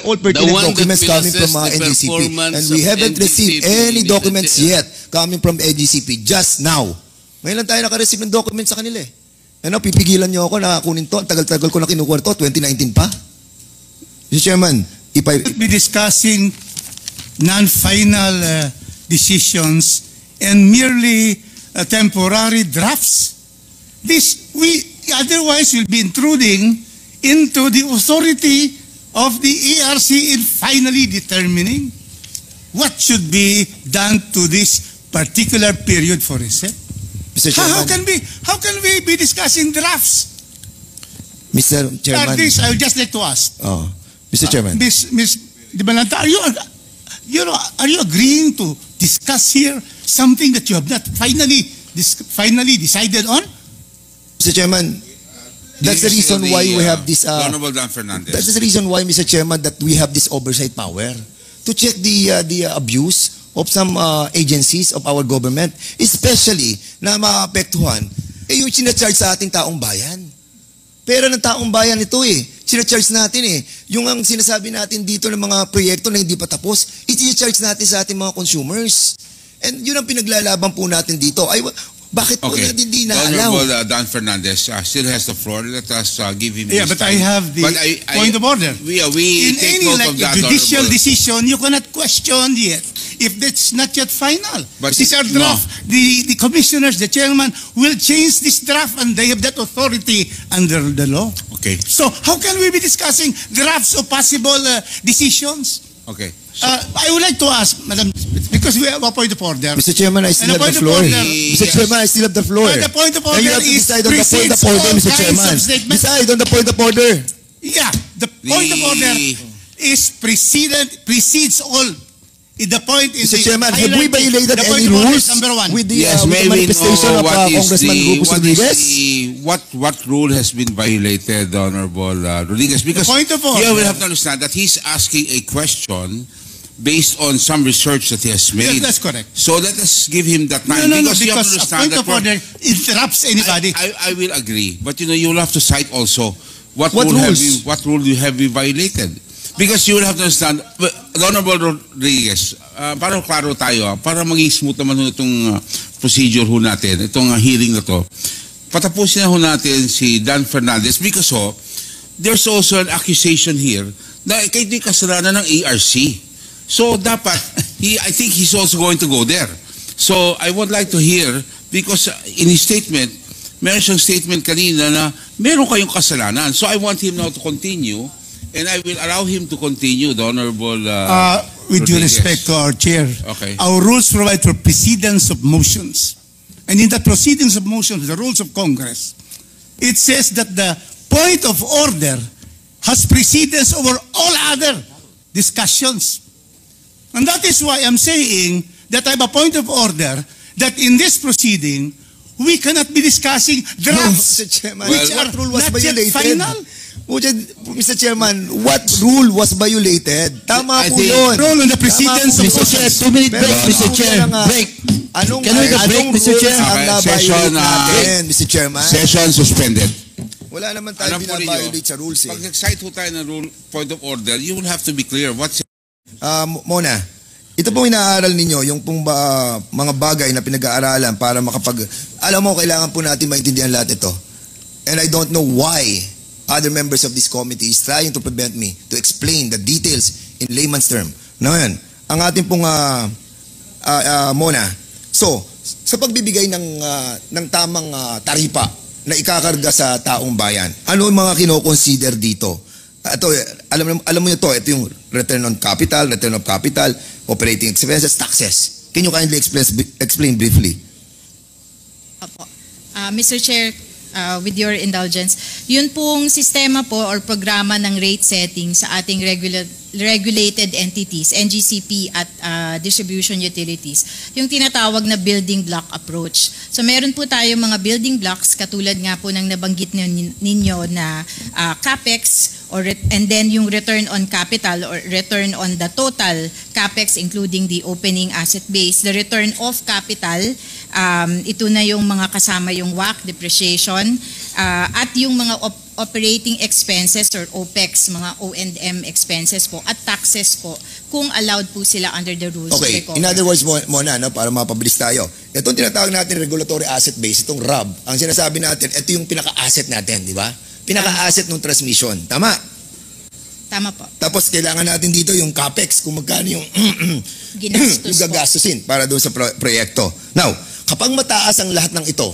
all pertinent documents coming from NGCP. And we haven't received any documents yet coming from NGCP just now. Ngayon lang tayo naka-receive ng documents sa kanila eh. Ano, pipigilan nyo ako na kunin to. Ang tagal-tagal ko na kinukuha to. 2019 pa. Mr. Chairman, if I... We'll be discussing non-final decisions and merely temporary drafts. Otherwise we'll be intruding into the authority of the ARC in finally determining what should be done to this particular period for reset. Mr. Chairman, how can we be discussing drafts? Mr. Chairman, this, I would just like to ask. Oh, Mr. Chairman, Ms. Di Balanta, are you agreeing to discuss here something that you have not finally decided on? Mr. Chairman, that's the reason why we have this. Honorable Dan Fernandez. That's the reason why, Mr. Chairman, that we have this oversight power to check the abuse of some agencies of our government, especially na maapektuhan yung sinacharge sa ating taong bayan. Pera ng taong bayan ito eh. Sinacharge natin eh. Yung ang sinasabi natin dito ng mga proyekto na hindi pa tapos, i-charge natin sa ating mga consumers. And yun ang pinaglalaban po natin dito. Bakit po hindi na-allow? Honorable Dan Fernandez still has the floor. Let us give him his but time. I have the point of order. We in take any note of that, judicial decision, you cannot question yet if that's not yet final. But these are draft. No. The commissioners, the chairman will change this draft and they have that authority under the law. Okay. So how can we be discussing drafts of possible decisions? Okay. I would like to ask, Madam, because we have a point of order. Mr. Chairman, I still have the floor. Mr. Chairman, I still have the floor. The point of order and you have to decide on the point of order, Mr. Chairman. Decide on the point of order. Yeah, the point of order is precedes all. The point is, Mr. Chairman, have we violated any rules with the manifestation of Congressman Rufus Rodriguez? What rule has been violated, Honorable Rodriguez? Because here we have to understand that he's asking a question based on some research that he has made. Yes, that's correct. So let us give him that time. Because you have to understand that a point of order interrupts anybody. I will agree. But you will have to cite also what rule have you violated. Because you will have to understand, Honorable Rodriguez, para klaro tayo, para maging smooth naman itong procedure ho natin, itong hearing na to, patapusin na ho natin si Dan Fernandez because there's also an accusation here na kayo di kasalanan ng ARC. So dapat, I think he's also going to go there. So I would like to hear, because in his statement, meron siyang statement kanina na meron kayong kasalanan. So I want him now to continue. And I will allow him to continue, the Honorable with due respect to our chair, our rules provide for precedence of motions. And in the proceedings of motions, the rules of Congress, it says that the point of order has precedence over all other discussions. And that is why I'm saying that I have a point of order that in this proceeding, we cannot be discussing drafts which are not yet final. Mr. Chairman, what rule was violated? Tama po yun. Rule on the precedence of Mr. Chair, 2 minute break, Mr. Chair. Break. Can we have a break, Mr. Chair? Session, Mr. Chairman. Session suspended. Wala naman tayo binabiolate sa rules eh. Pag nag-cite ho tayo ng rule, point of order, you will have to be clear. Mona, ito pong inaaral ninyo, yung pong mga bagay na pinag-aaralan para alam mo, kailangan po natin maintindihan lahat ito. And I don't know why other members of this committee is trying to prevent me to explain the details in layman's term. Ngayon, ang ating pong Mona, so, sa pagbibigay ng tamang taripa na ikakarga sa taong bayan, ano yung mga kino-consider dito? Ito, alam mo ito yung return on capital, return of capital, operating expenses, taxes. Can you kindly explain briefly? Mr. Chair, with your indulgence, yun pong sistema po or programa ng rate setting sa ating regulated entities, NGCP at distribution utilities, yung tinatawag na building block approach. So meron po tayo mga building blocks katulad nga po ng nabanggit ninyo na CAPEX and then yung return on capital or return on the total CAPEX including the opening asset base. The return of capital, ito na yung mga kasama yung WACC, depreciation, at yung mga operating expenses or OPEX, mga O&M expenses po, at taxes po, kung allowed po sila under the rules of Okay, recovery. in other words, Mona, no, para mapabilis tayo. Itong tinatawag natin regulatory asset base, itong RAB, ang sinasabi natin, ito yung pinaka-asset natin, di ba? Pinaka-asset ng transmission. Tama? Tama po. Tapos kailangan natin dito yung CAPEX, kung magkano yung Ginastos yung gagastusin para doon sa proyekto. Now, kapag mataas ang lahat ng ito,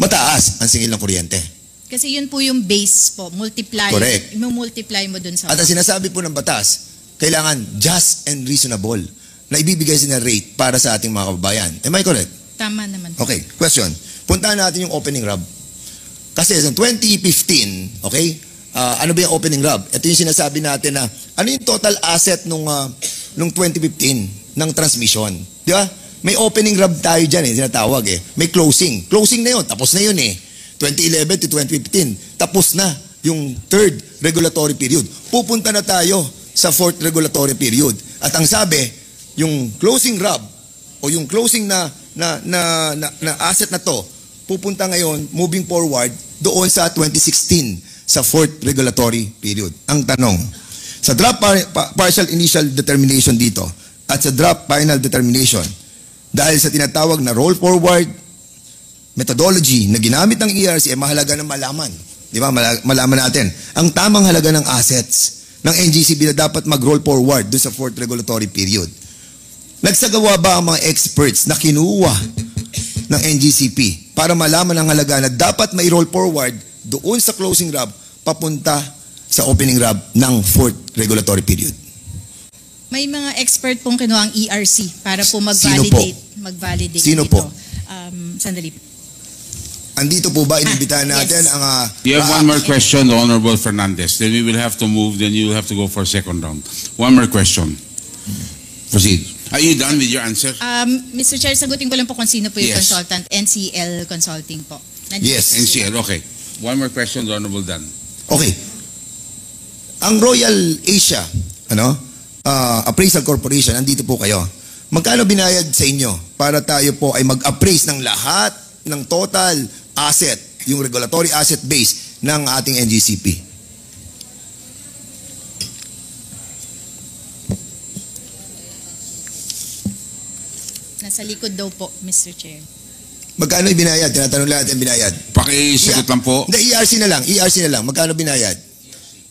mataas ang singil ng kuryente. Kasi yun po yung base po, multiply. Correct. Multiply mo dun sa... At ang sinasabi po ng batas, kailangan just and reasonable na ibibigay sila rate para sa ating mga kababayan. Am I correct? Tama naman po. Okay, question. Puntahan natin yung opening RAB. Kasi sa 2015, okay, ano ba yung opening RAB? Ito yung sinasabi natin na ano yung total asset nung 2015 ng transmission. Di ba? May opening RAB tayo dyan sinatawag May closing. Closing na yun, tapos na yun 2011 to 2015, tapos na yung third regulatory period. Pupunta na tayo sa fourth regulatory period. At ang sabi, yung closing RAB o yung closing na asset na to, pupunta ngayon, moving forward, doon sa 2016 sa fourth regulatory period. Ang tanong, sa draft partial initial determination dito at sa draft final determination, dahil sa tinatawag na roll forward methodology na ginamit ng ERC, mahalaga na malaman. Di ba? Malaman natin ang tamang halaga ng assets ng NGCP na dapat mag-roll forward doon sa fourth regulatory period. Nagsagawa ba ang mga experts na kinuha ng NGCP para malaman ang halaga na dapat may roll forward doon sa closing RAB papunta sa opening RAB ng fourth regulatory period? May mga expert pong kinuha ang ERC para po Sino po? mag-validate Sino dito. po? Sandali. Andito po ba inibitahan natin yes. ang You have one more question, the Honorable Fernandez. Then we will have to move, then you will have to go for second round. One more question. Proceed. Are you done with your answer? Mr. Chair, sagutin ko lang po kung sino po yung Yes. consultant. NCL Consulting po. Nandito Yes. po sila. NCL, okay. One more question, the Honorable Dan. Okay. Ang Royal Asia, Appraisal Corporation, andito po kayo. Magkano binayad sa inyo para tayo po ay mag-appraise ng lahat ng total asset, yung regulatory asset base ng ating NGCP? Nasa likod daw po, Mr. Chair. Magkano ibinayad? Tinatanong lahat ang binayad. Pakisagot lang po. Hindi, ERC na lang. Magkano binayad?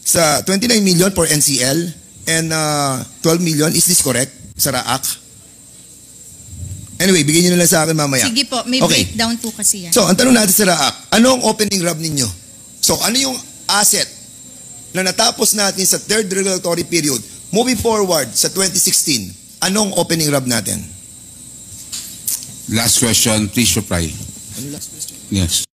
Sa 29 million for NCL and 12 million, is this correct? Sa RAAC? Anyway, bigyan nyo na lang sa akin mamaya. Sige po, may Okay. breakdown po kasi yan. So, ang tanong natin sa RAAC, ano ang opening RAB ninyo? So, ano yung asset na natapos natin sa third regulatory period, moving forward sa 2016, anong opening RAB natin? Last question, please reply. Ano last question? Yes.